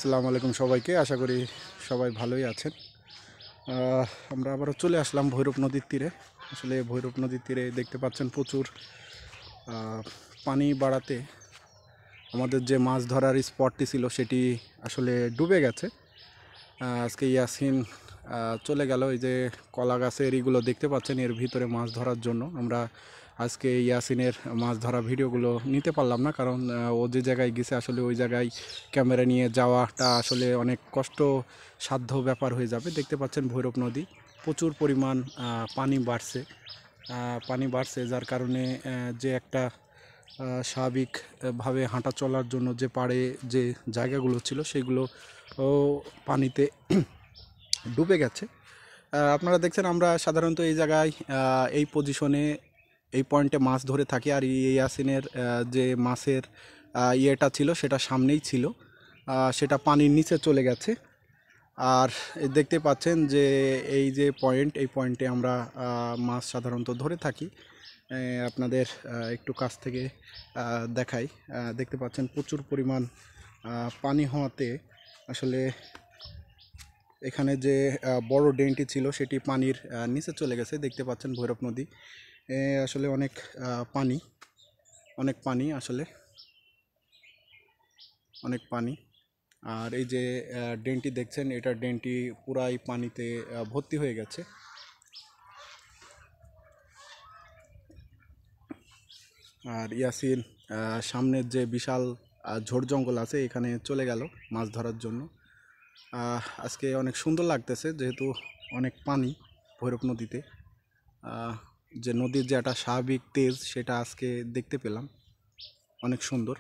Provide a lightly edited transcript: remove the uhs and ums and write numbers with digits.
আসসালামু আলাইকুম সবাইকে। আশা করি সবাই ভালোই আছেন। আমরা আবারও চলে আসলাম ভৈরব নদীর তীরে। আসলে ভৈরব নদীর তীরে দেখতে পাচ্ছেন প্রচুর পানি বাড়াতে আমাদের যে মাছ ধরার স্পটটি ছিল সেটি আসলে ডুবে গেছে। আজকে ইয়াসিন চলে গেল। এই যে কলা গাছের এগুলো দেখতে পাচ্ছেন, এর ভিতরে মাছ ধরার জন্য আমরা আজকে ইয়াসিনের মাছ ধরা ভিডিওগুলো নিতে পারলাম না, কারণ ও যে জায়গায় গেছে আসলে ওই জায়গায় ক্যামেরা নিয়ে যাওয়াটা আসলে অনেক কষ্ট সাধ্য ব্যাপার হয়ে যাবে। দেখতে পাচ্ছেন ভৈরব নদী প্রচুর পরিমাণ পানি বাড়ছে, যার কারণে যে একটা স্বাভাবিকভাবে হাঁটা চলার জন্য যে পাড়ে যে জায়গাগুলো ছিল সেগুলো পানিতে ডুবে গেছে। আপনারা দেখছেন আমরা সাধারণত এই জায়গায় এই পজিশনে এই পয়েন্টে মাছ ধরে থাকি, আর ইয়াসিনের যে মাছের ইয়েটা ছিল সেটা সামনেই ছিল, সেটা পানির নিচে চলে গেছে। আর দেখতে পাচ্ছেন যে এই যে পয়েন্ট, এই পয়েন্টে আমরা মাছ সাধারণত ধরে থাকি। আপনাদের একটু কাছ থেকে দেখাই। দেখতে পাচ্ছেন প্রচুর পরিমাণ পানি হওয়াতে আসলে এখানে যে বড় ড্রেনটি ছিল সেটি পানির নিচে চলে গেছে। দেখতে পাচ্ছেন ভৈরব নদী আসলে অনেক পানি আসলে অনেক পানি। আর এই যে ড্রেনটি দেখছেন, এটা ড্রেনটি পুরাই পানিতে ভর্তি হয়ে গেছে। আর ইয়াসিন সামনের যে বিশাল ঝোড় জঙ্গল আছে এখানে চলে গেল মাছ ধরার জন্য। আজকে অনেক সুন্দর লাগতেছে, যেহেতু অনেক পানি ভৈরব নদীতে। যে নদীর যে একটা স্বাভাবিক তেজ সেটা আজকে দেখতে পেলাম, অনেক সুন্দর।